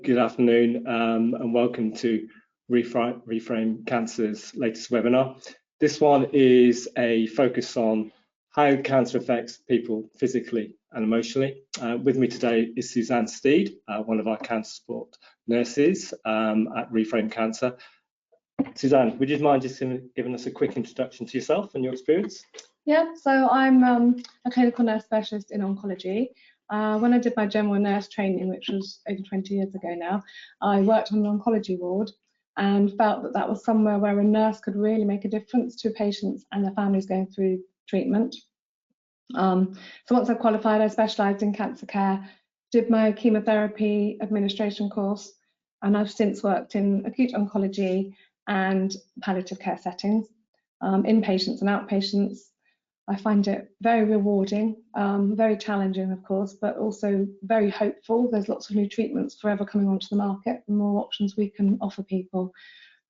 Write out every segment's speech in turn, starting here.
Good afternoon and welcome to Reframe Cancer's latest webinar. This one is a focus on how cancer affects people physically and emotionally. With me today is Suzanne Steed, one of our cancer support nurses at Reframe Cancer. Suzanne, would you mind just giving us a quick introduction to yourself and your experience? Yeah, so I'm a clinical nurse specialist in oncology. When I did my general nurse training, which was over 20 years ago now, I worked on an oncology ward and felt that that was somewhere where a nurse could really make a difference to patients and their families going through treatment. So once I qualified, I specialised in cancer care, did my chemotherapy administration course, and I've since worked in acute oncology and palliative care settings, inpatients and outpatients. I find it very rewarding, very challenging, of course, but also very hopeful. There's lots of new treatments forever coming onto the market, and more options we can offer people.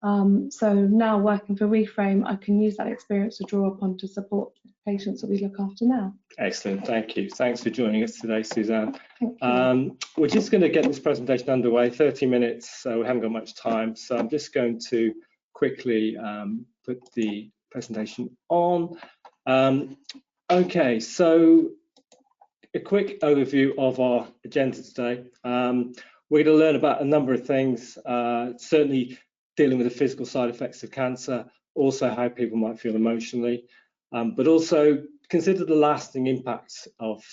So now working for Reframe, I can use that experience to draw upon to support patients that we look after now. Excellent, thank you. Thanks for joining us today, Suzanne. We're just going to get this presentation underway, 30 minutes, so we haven't got much time. So I'm just going to quickly put the presentation on. Okay, so a quick overview of our agenda today. We're going to learn about a number of things, certainly dealing with the physical side effects of cancer, also how people might feel emotionally, but also consider the lasting impacts of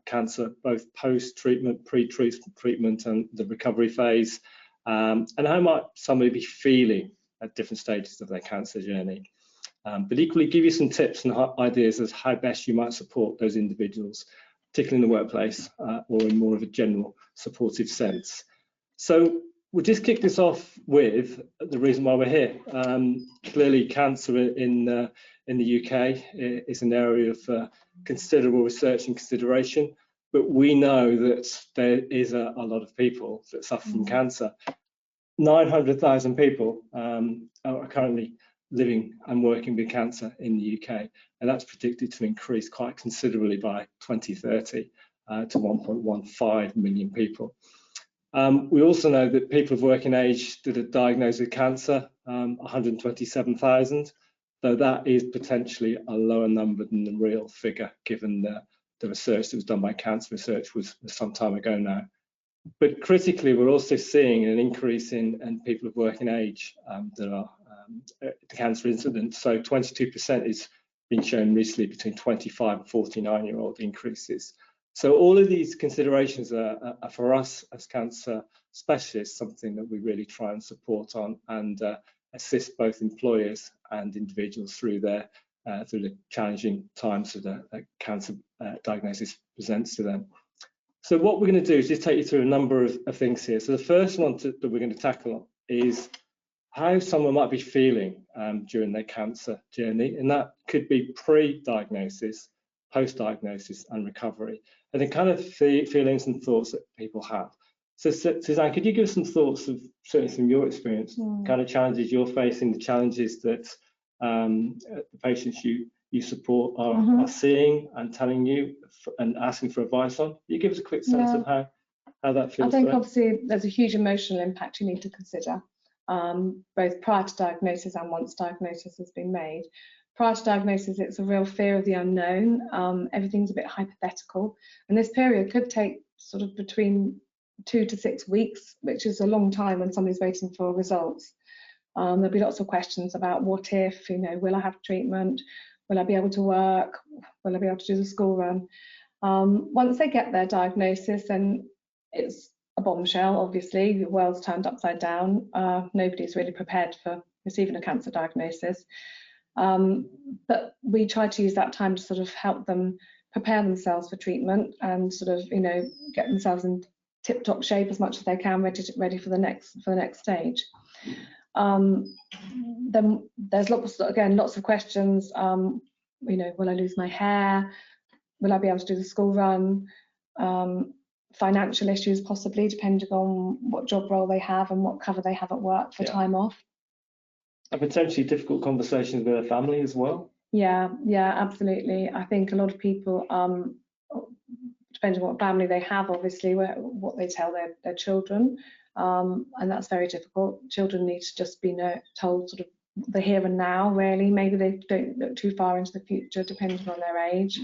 cancer, both post-treatment, pre-treatment and the recovery phase, and how might somebody be feeling at different stages of their cancer journey. But equally give you some tips and ideas as how best you might support those individuals, particularly in the workplace or in more of a general supportive sense. So we'll just kick this off with the reason why we're here. Clearly cancer in the UK is an area of considerable research and consideration, but we know that there is a lot of people that suffer from cancer. 900,000 people are currently living and working with cancer in the UK, and that's predicted to increase quite considerably by 2030 to 1.15 million people. We also know that people of working age that are diagnosed with cancer, 127,000, though that is potentially a lower number than the real figure, given the research that was done by Cancer Research was some time ago now. But critically, we're also seeing an increase in people of working age that are the cancer incidence. So 22% is been shown recently between 25 and 49-year-old increases. So all of these considerations are for us as cancer specialists something that we really try and support on and assist both employers and individuals through the challenging times that cancer diagnosis presents to them. So what we're going to do is just take you through a number of things here. So the first one that we're going to tackle is how someone might be feeling during their cancer journey, and that could be pre-diagnosis, post-diagnosis and recovery, and the kind of feelings and thoughts that people have. So Suzanne, could you give us some thoughts of certainly from your experience, kind of challenges you're facing, the challenges that the patients you support are seeing and telling you and asking for advice on? Can you give us a quick sense of how that feels? I think obviously there's a huge emotional impact you need to consider, both prior to diagnosis and once diagnosis has been made. Prior to diagnosis, it's a real fear of the unknown. Everything's a bit hypothetical, and this period could take sort of between 2 to 6 weeks, which is a long time when somebody's waiting for results. There'll be lots of questions about what if, will I have treatment? Will I be able to work? Will I be able to do the school run? Once they get their diagnosis, then it's a bombshell, obviously. The world's turned upside down. Nobody's really prepared for receiving a cancer diagnosis. But we try to use that time to sort of help them prepare themselves for treatment and sort of, get themselves in tip-top shape as much as they can, ready for the next stage. Then there's lots of questions. Will I lose my hair? Will I be able to do the school run? Financial issues possibly, depending on what job role they have and what cover they have at work for time off. And potentially difficult conversations with their family as well. Yeah, absolutely. I think a lot of people, depending on what family they have, obviously, what they tell their children. and that's very difficult. Children need to just be told sort of the here and now, really. Maybe they don't look too far into the future, depending on their age.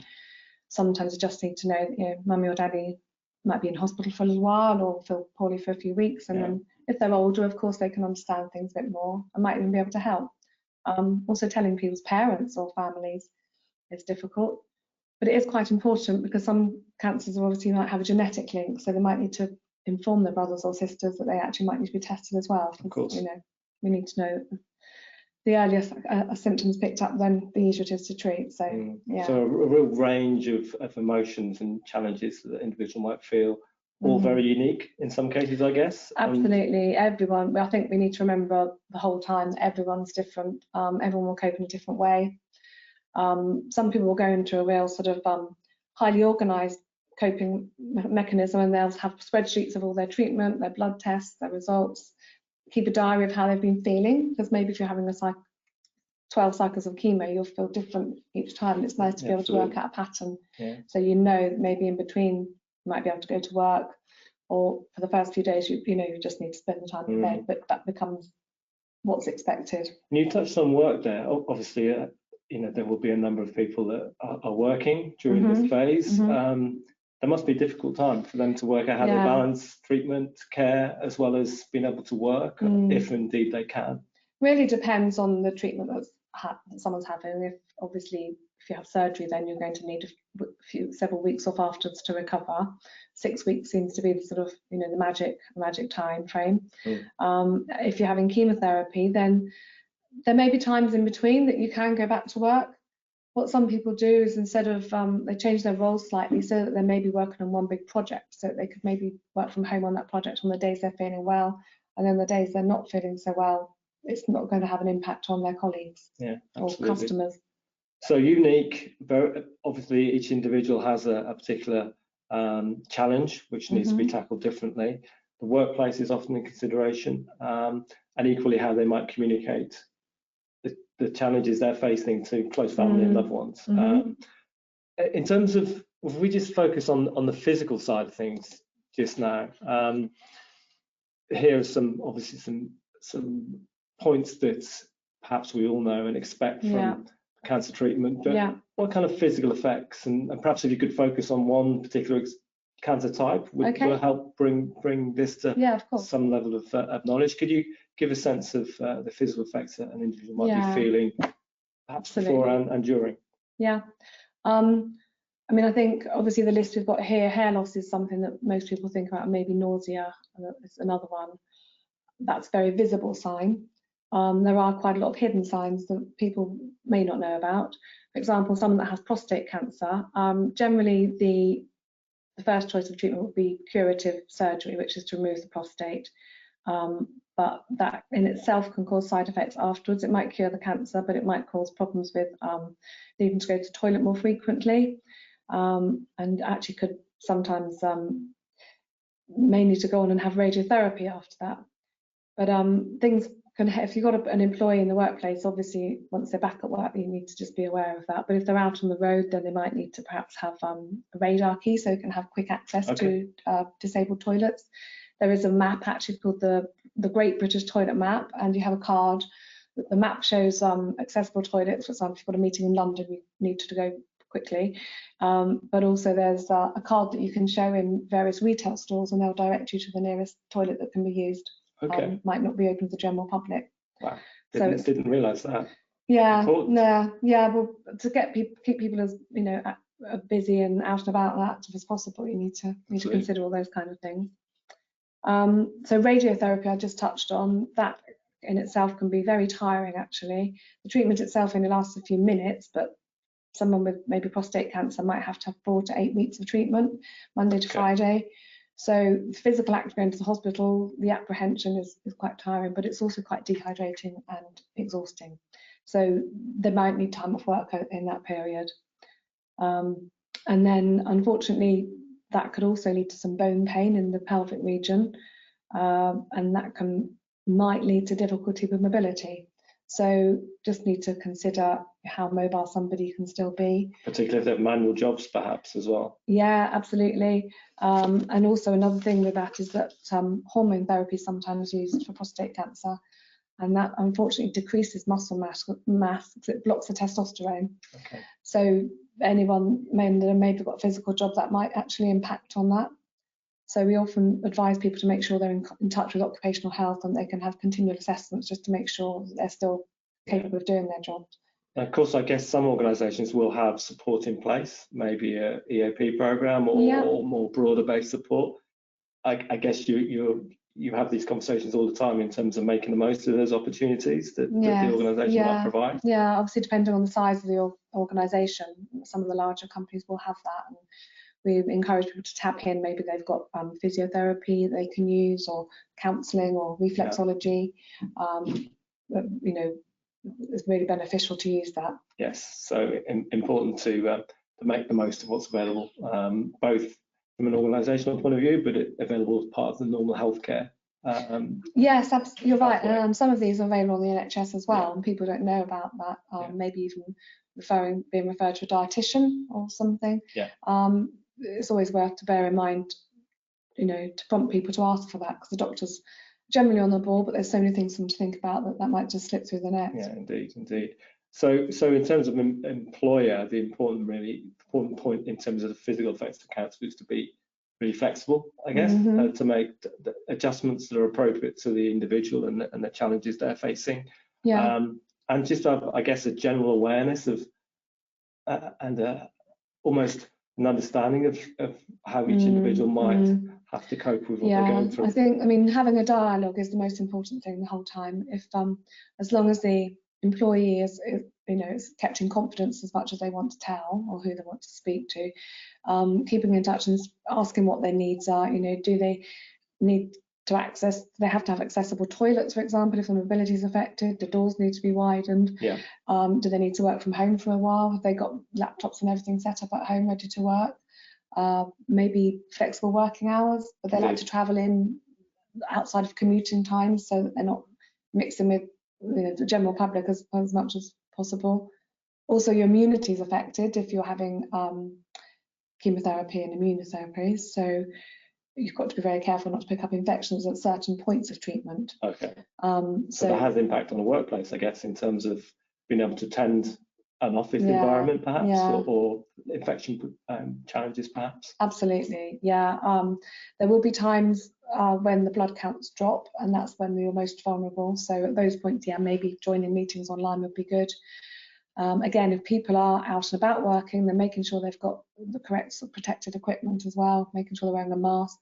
Sometimes they just need to know that, mummy or daddy might be in hospital for a little while or feel poorly for a few weeks. And then if they're older, of course, they can understand things a bit more and might even be able to help. Also telling people's parents or families is difficult, but it is quite important because some cancers obviously might have a genetic link, so they might need to inform their brothers or sisters that they actually might need to be tested as well. Of course. We need to know the earlier symptoms picked up, then the easier it is to treat. So So a real range of emotions and challenges that the individual might feel, all very unique in some cases, I guess. Absolutely. Everyone, I think we need to remember the whole time that everyone's different. Everyone will cope in a different way. Some people will go into a real sort of highly organised coping mechanism, and they'll have spreadsheets of all their treatment, their blood tests, their results, keep a diary of how they've been feeling, because maybe if you're having 12 cycles of chemo, you'll feel different each time, and it's nice to be able to work out a pattern. So maybe in between you might be able to go to work, or for the first few days you just need to spend the time in bed, but that becomes what's expected. And you touched on work there. Obviously there will be a number of people that are working during this phase. There must be a difficult time for them to work out how to balance treatment, care, as well as being able to work, if indeed they can. Really depends on the treatment that someone's having. If you have surgery, then you're going to need several weeks off afterwards to recover. 6 weeks seems to be the sort of the magic time frame. If you're having chemotherapy, then there may be times in between that you can go back to work. What some people do is, instead of they change their roles slightly so that they may be working on one big project, so that they could maybe work from home on that project on the days they're feeling well, and then the days they're not feeling so well, it's not going to have an impact on their colleagues or customers. So unique. Obviously, each individual has a particular challenge which needs to be tackled differently. The workplace is often in consideration, and equally how they might communicate the challenges they're facing to close family and loved ones. In terms of, if we just focus on the physical side of things just now, here are some points that perhaps we all know and expect from cancer treatment, but what kind of physical effects, and perhaps if you could focus on one particular cancer type would help bring this to some level of knowledge. Could you give a sense of the physical effects that an individual might be feeling, perhaps before and during? I mean, I think obviously the list we've got here, hair loss is something that most people think about, maybe nausea is another one. That's a very visible sign. There are quite a lot of hidden signs that people may not know about. For example, someone that has prostate cancer, generally the first choice of treatment would be curative surgery, which is to remove the prostate. But that in itself can cause side effects afterwards. It might cure the cancer, but it might cause problems with needing to go to the toilet more frequently, and actually could sometimes may need to go on and have radiotherapy after that. But things can, if you've got an employee in the workplace, obviously once they're back at work, you need to just be aware of that. But if they're out on the road, then they might need to perhaps have a radar key so they can have quick access to disabled toilets. There is a map actually called the Great British Toilet Map, and you have a card. The map shows accessible toilets. For example, if you've got a meeting in London, you need to go quickly. But also there's a card that you can show in various retail stores, and they'll direct you to the nearest toilet that can be used. Might not be open to the general public. Wow, didn't realise that. Well, to keep people as busy and out and about and active as possible, you need to consider all those kind of things. So radiotherapy I just touched on. That in itself can be very tiring actually. The treatment itself only lasts a few minutes, but someone with maybe prostate cancer might have to have 4 to 8 weeks of treatment, Monday to Friday. So the physical act of going to the hospital, the apprehension is quite tiring, but it's also quite dehydrating and exhausting. So they might need time off work in that period. And then unfortunately, that could also lead to some bone pain in the pelvic region, and that might lead to difficulty with mobility. So just need to consider how mobile somebody can still be. Particularly if they have manual jobs, perhaps, as well. Yeah, absolutely. And also another thing with that is that hormone therapy is sometimes used for prostate cancer, and that unfortunately decreases muscle mass because it blocks the testosterone. Okay. So anyone that maybe got a physical job, that might actually impact on that. So we often advise people to make sure they're in touch with occupational health, and they can have continual assessments just to make sure that they're still capable of doing their job. And of course, I guess some organisations will have support in place, maybe a EAP program or more broader based support. I guess you have these conversations all the time in terms of making the most of those opportunities that the organisation might provide. Yeah, obviously depending on the size of the organisation, some of the larger companies will have that. And we encourage people to tap in. Maybe they've got physiotherapy they can use, or counselling, or reflexology. You know, it's really beneficial to use that. Yes, so important to make the most of what's available, both from an organisational point of view, but available as part of the normal healthcare. Yes, you're right. Some of these are available on the NHS as well, and people don't know about that. Maybe even being referred to a dietitian or something. Yeah. It's always worth to bear in mind, you know, to prompt people to ask for that, because the doctor's generally on the ball, but there's so many things for them to think about that might just slip through the net. Yeah, indeed. So in terms of employer, the important point in terms of the physical effects of cancer is to be really flexible, I guess, to make the adjustments that are appropriate to the individual and the challenges they're facing. Yeah. And just I guess a general awareness of and almost an understanding of how each individual might have to cope with what they're going through. I mean, having a dialogue is the most important thing the whole time. If as long as the employee is kept in confidence as much as they want to tell or who they want to speak to, keeping in touch and asking what their needs are. You know, do they need to access? They have to have accessible toilets, for example, if the mobility is affected. The doors need to be widened. Yeah. Do they need to work from home for a while? Have they got laptops and everything set up at home ready to work? Maybe flexible working hours, but they like to travel in outside of commuting times so that they're not mixing with the general public as much as possible. Also, your immunity is affected if you're having chemotherapy and immunotherapy, so you've got to be very careful not to pick up infections at certain points of treatment. Okay. So that has impact on the workplace, I guess, in terms of being able to tend an office environment, perhaps, or infection challenges, perhaps. Absolutely, yeah. There will be times when the blood counts drop, and that's when you're most vulnerable. So at those points, maybe joining meetings online would be good. Again, if people are out and about working, then making sure they've got the correct protective equipment as well, making sure they're wearing a mask,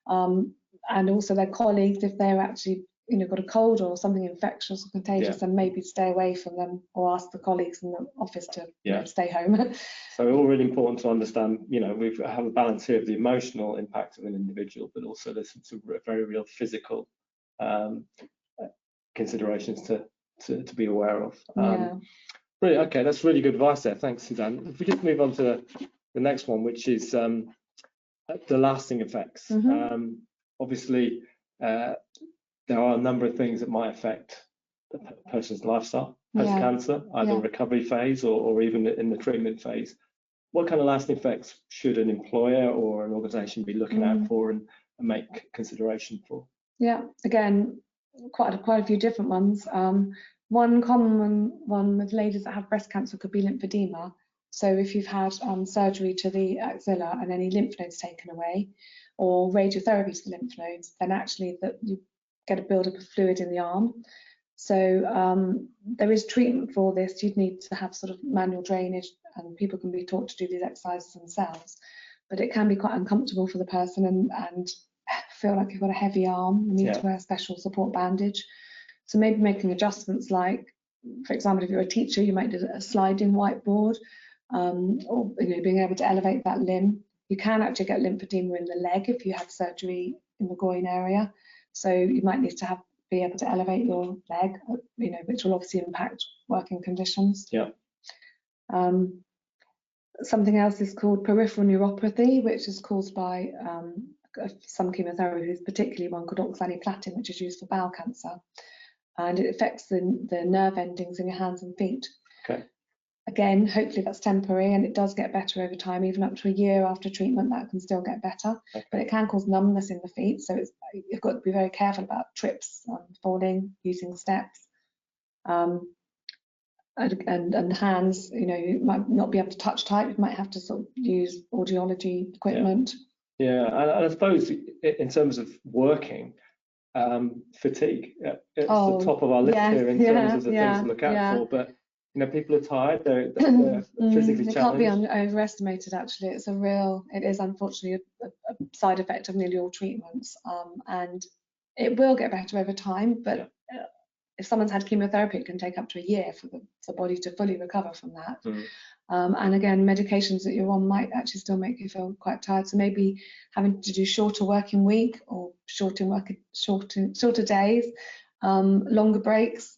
and also their colleagues, if they're actually got a cold or something infectious or contagious, then maybe stay away from them, or ask the colleagues in the office to stay home. So all really important to understand. We have a balance here of the emotional impact of an individual, but also there's some very real physical considerations to be aware of. Brilliant. Okay, that's really good advice there. Thanks, Suzanne. If we just move on to the next one, which is the lasting effects. Obviously, there are a number of things that might affect the person's lifestyle post-cancer, either recovery phase or even in the treatment phase. What kind of lasting effects should an employer or an organisation be looking out for and make consideration for? Yeah, again, quite a few different ones. One common one with ladies that have breast cancer could be lymphedema. So if you've had surgery to the axilla and any lymph nodes taken away, or radiotherapy to the lymph nodes, then actually you get a buildup of fluid in the arm. So there is treatment for this. You'd need to have sort of manual drainage, and people can be taught to do these exercises themselves. But it can be quite uncomfortable for the person and feel like you've got a heavy arm. You need to wear a special support bandage. So maybe making adjustments, like, for example, if you're a teacher, you might do a sliding whiteboard, or being able to elevate that limb. You can actually get lymphedema in the leg if you have surgery in the groin area. So you might need to be able to elevate your leg, which will obviously impact working conditions. Yeah. Something else is called peripheral neuropathy, which is caused by some chemotherapy, particularly one called oxaliplatin, which is used for bowel cancer. and it affects the nerve endings in your hands and feet. Okay. Again, hopefully that's temporary, and it does get better over time. Even up to a year after treatment, that can still get better. Okay. But it can cause numbness in the feet, so you've got to be very careful about trips, falling, using steps. And hands, you might not be able to touch type. You might have to sort of use audiology equipment. Yeah, and I suppose in terms of working, fatigue, it's the top of our list here in terms of the things to look out for. But people are tired, they're physically challenged. It can't be overestimated, actually. It is unfortunately a side effect of nearly all treatments, and it will get better over time, but if someone's had chemotherapy, it can take up to a year for the body to fully recover from that. And again, medications that you're on might actually still make you feel quite tired. So maybe having to do shorter working week, or shorter days, longer breaks,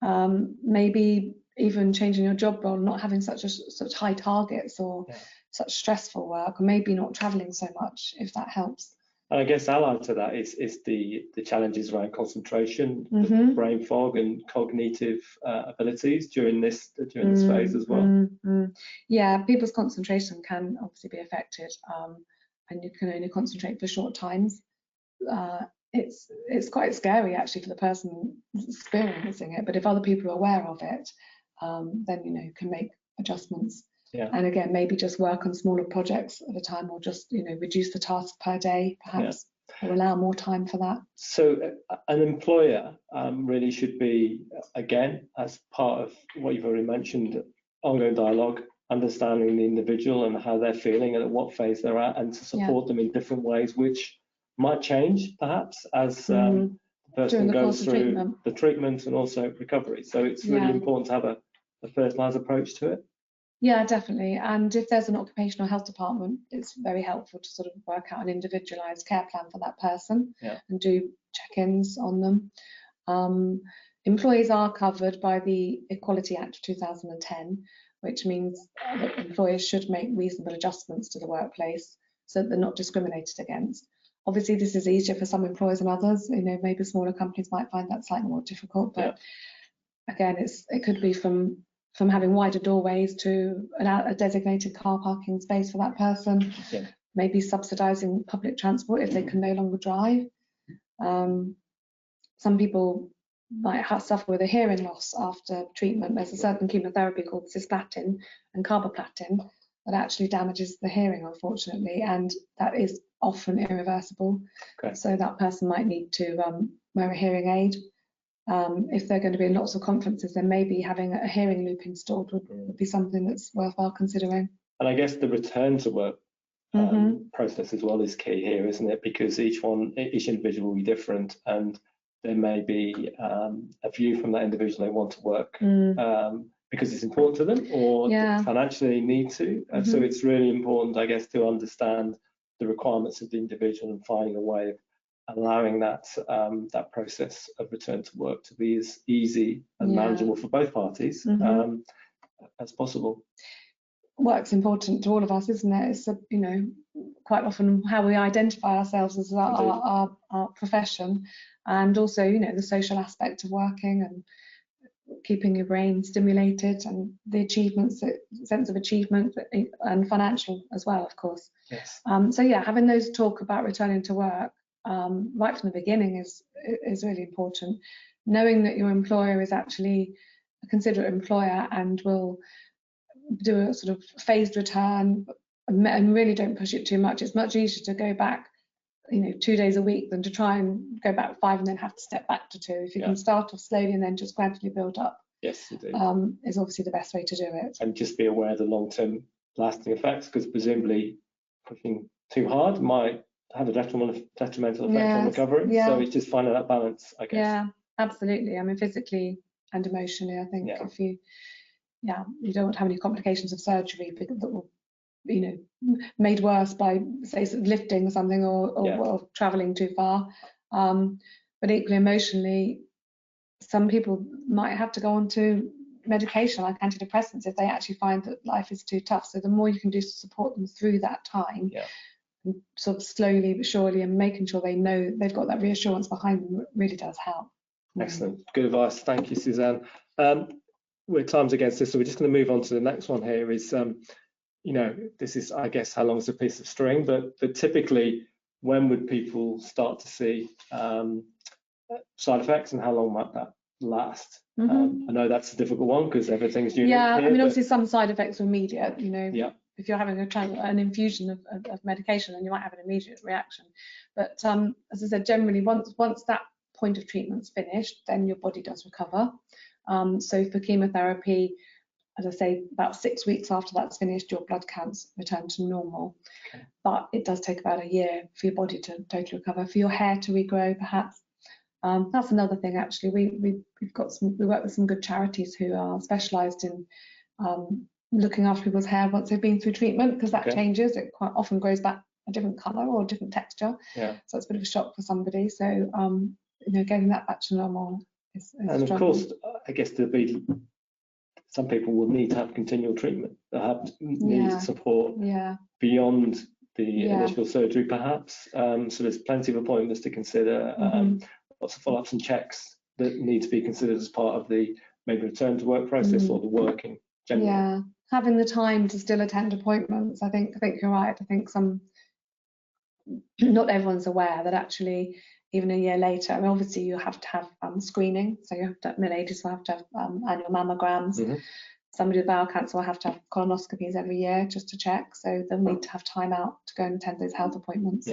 maybe even changing your job role, not having such high targets or such stressful work, or maybe not traveling so much, if that helps. And I guess allied to that is the challenges around concentration, brain fog, and cognitive abilities during this phase as well. Yeah, people's concentration can obviously be affected, and you can only concentrate for short times. It's quite scary actually for the person experiencing it, but if other people are aware of it, then you can make adjustments. And again, maybe just work on smaller projects at a time, or just reduce the tasks per day, perhaps, or allow more time for that. So an employer really should be, again, as part of what you've already mentioned, ongoing dialogue, understanding the individual and how they're feeling and at what phase they're at, and to support them in different ways, which might change perhaps as the person goes through the treatment and also recovery. So it's really important to have a personalised approach to it. Yeah, definitely. And if there's an occupational health department, it's very helpful to sort of work out an individualised care plan for that person and do check-ins on them. Employees are covered by the Equality Act of 2010, which means that employers should make reasonable adjustments to the workplace so that they're not discriminated against. Obviously, this is easier for some employers than others. Maybe smaller companies might find that slightly more difficult, but again, it could be from having wider doorways to a designated car parking space for that person, maybe subsidising public transport if they can no longer drive. Some people might suffer with a hearing loss after treatment. There's a certain chemotherapy called cisplatin and carboplatin that actually damages the hearing, unfortunately, and that is often irreversible. So that person might need to wear a hearing aid. If they're going to be in lots of conferences, then maybe having a hearing loop installed would be something that's worthwhile considering. And I guess the return to work process as well is key here, isn't it? Because each individual will be different, and there may be a view from that individual they want to work because it's important to them, or financially need to. And so it's really important, I guess, to understand the requirements of the individual and finding a way of allowing that process of return to work to be as easy and manageable for both parties as possible. Work's important to all of us, isn't it? It's quite often how we identify ourselves as our profession, and also the social aspect of working and keeping your brain stimulated, and the achievements, sense of achievement, and financial as well, of course. So having those talk about returning to work right from the beginning is really important. Knowing that your employer is actually a considerate employer and will do a sort of phased return, and really don't push it too much. It's much easier to go back 2 days a week than to try and go back 5 and then have to step back to 2. If you can start off slowly and then just gradually build up, yes, indeed, is obviously the best way to do it. And just be aware of the long-term lasting effects, because presumably pushing too hard might have a detrimental effect on recovery. So it's just finding that balance, I guess. Yeah, absolutely. I mean, physically and emotionally, I think if you don't want to have any complications of surgery that will made worse by, say, lifting or something, or traveling too far. But equally emotionally, some people might have to go on to medication like antidepressants if they actually find that life is too tough. So the more you can do to support them through that time, and sort of slowly but surely, and making sure they know they've got that reassurance behind them, really does help. Excellent, good advice. Thank you, Suzanne. We're times against this, so we're just going to move on to the next one here. Is you know, this is, I guess, how long is a piece of string, but typically, when would people start to see side effects, and how long might that last? I know that's a difficult one because everything's unique. Yeah, here, I mean, obviously some side effects are immediate. You know, yeah. If you're having an infusion of medication, then you might have an immediate reaction. But as I said, generally, once that point of treatment's finished, then your body does recover. So for chemotherapy, as I say, about 6 weeks after that's finished, your blood counts return to normal. Okay. But it does take about a year for your body to totally recover, for your hair to regrow, perhaps. That's another thing, actually. We work with some good charities who are specialised in looking after people's hair once they've been through treatment, because that changes. It quite often grows back a different colour or a different texture. Yeah. So it's a bit of a shock for somebody. So you know, getting that back to normal is and of course, I guess there'll be some people will need to have continual treatment. They'll need support beyond the initial surgery, perhaps. So there's plenty of appointments to consider. Lots of follow-ups and checks that need to be considered as part of the maybe return to work process or the working generally. Yeah, having the time to still attend appointments. I think you're right. I think not everyone's aware that actually even a year later, I mean, obviously you have to have screening, so you have to, middle-aged will have to have annual mammograms. Somebody with bowel cancer will have to have colonoscopies every year just to check, so they'll need to have time out to go and attend those health appointments.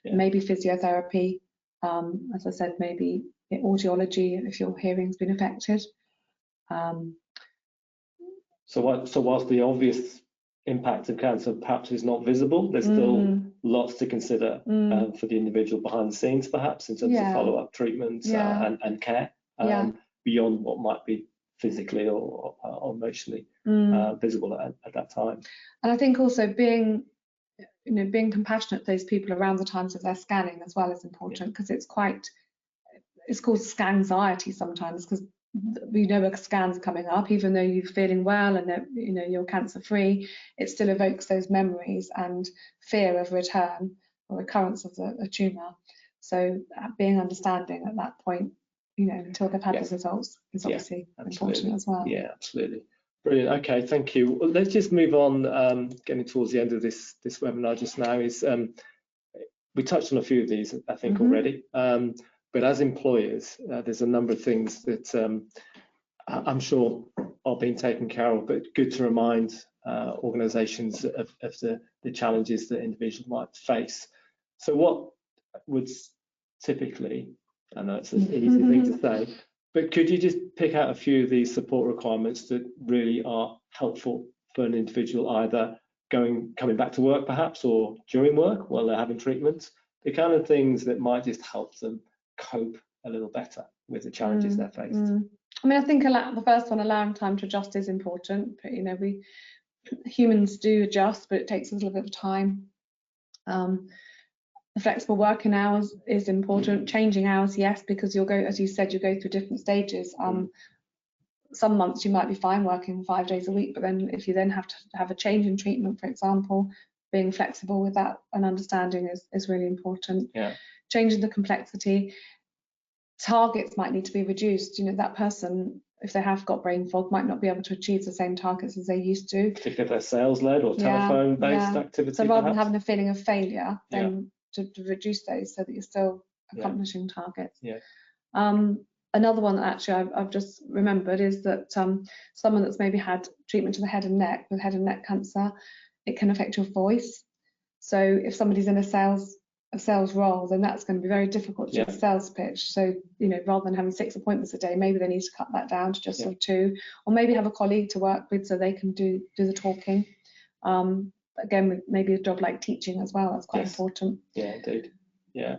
Maybe physiotherapy, as I said, maybe audiology if your hearing's been affected. So whilst the obvious impact of cancer perhaps is not visible, there's still lots to consider for the individual behind the scenes, perhaps in terms of follow-up treatments and care beyond what might be physically or emotionally visible at that time. And I think also being compassionate to those people around the times of their scanning as well is important, because it's called anxiety sometimes, because we know a scan's coming up, even though you're feeling well and that you're cancer free, it still evokes those memories and fear of return or recurrence of a tumour. So being understanding at that point, until they've had the results, is obviously important as well. Yeah, absolutely. Brilliant. Okay, thank you. Well, let's just move on. Getting towards the end of this webinar just now, is we touched on a few of these, I think, already. But as employers, there's a number of things that I'm sure are being taken care of, but good to remind organisations of the challenges that individuals might face. So what would typically, I know it's an easy thing to say, but could you just pick out a few of these support requirements that really are helpful for an individual, either coming back to work perhaps, or during work while they're having treatment, the kind of things that might just help them cope a little better with the challenges they're faced? I mean, I think the first one, allowing time to adjust, is important. But we humans do adjust, but it takes a little bit of time. The flexible working hours is important. Changing hours, yes, because as you said, you go through different stages. Some months you might be fine working 5 days a week, but then if you then have to have a change in treatment, for example, being flexible with that and understanding is really important. Changing the complexity. Targets might need to be reduced. That person, if they have got brain fog, might not be able to achieve the same targets as they used to. Particularly if they're sales-led or telephone-based activity. So rather than having a feeling of failure, then to reduce those so that you're still accomplishing targets. Another one that actually I've just remembered is that someone that's maybe had treatment to the head and neck with head and neck cancer, it can affect your voice. So if somebody's in a sales role, then that's going to be very difficult to do a sales pitch. So rather than having 6 appointments a day, maybe they need to cut that down to just sort of 2, or maybe have a colleague to work with so they can do the talking. Again, maybe a job like teaching as well, that's quite important. Yeah, indeed. Yeah,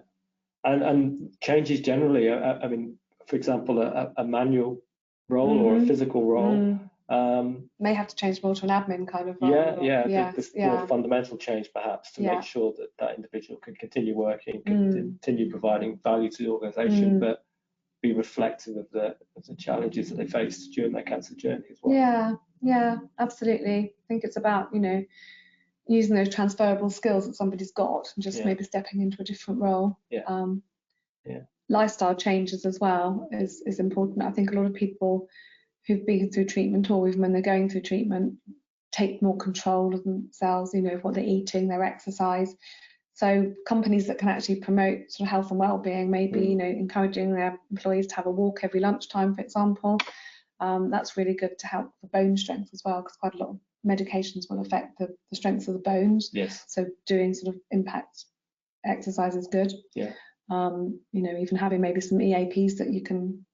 and changes generally. I mean, for example, a manual role or a physical role may have to change more to an admin kind of role. This more fundamental change perhaps to make sure that individual can continue working, continue providing value to the organisation, but be reflective of the challenges that they faced during their cancer journey as well. Yeah, absolutely. I think it's about using those transferable skills that somebody's got and just maybe stepping into a different role. lifestyle changes as well is important. I think a lot of people who've been through treatment, or even when they're going through treatment, take more control of themselves, you know, of what they're eating, their exercise. So companies that can actually promote sort of health and well-being, maybe, you know, encouraging their employees to have a walk every lunchtime, for example. That's really good to help the bone strength as well, because quite a lot of medications will affect the strength of the bones. Yes. So doing sort of impact exercise is good. Yeah. You know, even having maybe some EAPs that you can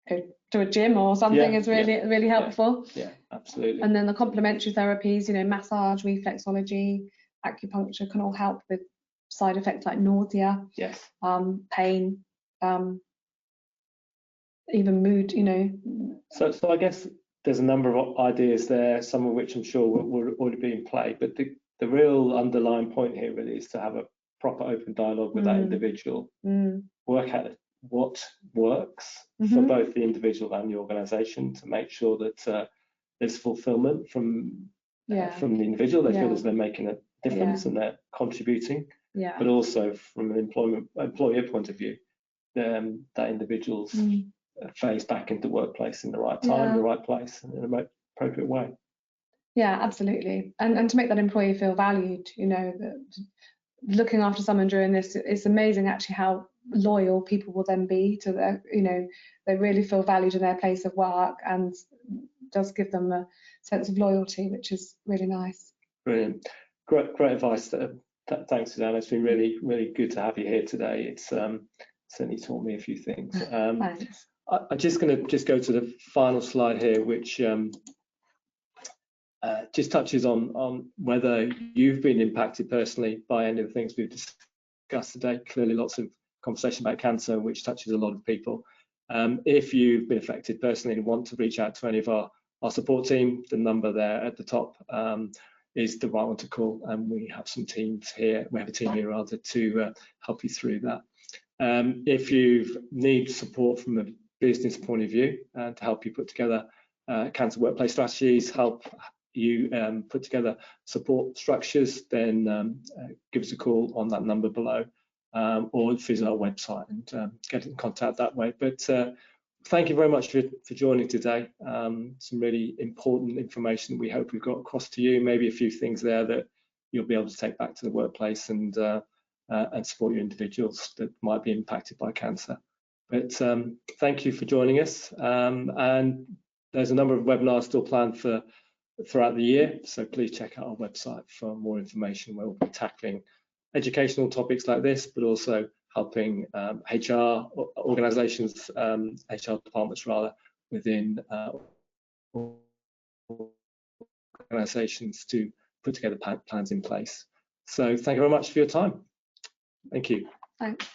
go to a gym or something is really helpful. Yeah, absolutely. And then the complementary therapies, you know, massage, reflexology, acupuncture can all help with side effects like nausea, yes, pain, even mood, you know. So I guess there's a number of ideas there, some of which I'm sure will already be in play, but the real underlying point here really is to have a proper open dialogue with that individual, work out what works for both the individual and the organisation, to make sure that there's fulfilment from the individual. They feel as they're making a difference and they're contributing, but also from an employer point of view, that individual's phase back into workplace in the right time, the right place, and in the appropriate way. Yeah, absolutely. And to make that employee feel valued, you know, looking after someone during this, it's amazing actually how loyal people will then be to their, you know, they really feel valued in their place of work, and does give them a sense of loyalty, which is really nice. Brilliant. Great advice. Thanks, Susanna. It's been really good to have you here today. It's certainly taught me a few things. Thanks. I'm just going to go to the final slide here, which just touches on whether you've been impacted personally by any of the things we've discussed today. Clearly lots of conversation about cancer, which touches a lot of people. If you've been affected personally and want to reach out to any of our support team, the number there at the top is the right one to call, and we have some teams here. We have a team here rather to help you through that. If you need support from a business point of view to help you put together cancer workplace strategies, help you put together support structures, then give us a call on that number below, or visit our website and get in contact that way. But thank you very much for joining today. Some really important information that we hope we've got across to you. Maybe a few things there that you'll be able to take back to the workplace and support your individuals that might be impacted by cancer. But thank you for joining us. And there's a number of webinars still planned throughout the year, so please check out our website for more information, where we'll be tackling educational topics like this, but also helping HR organisations, HR departments rather, within organisations to put together plans in place. So thank you very much for your time. Thank you. Thanks.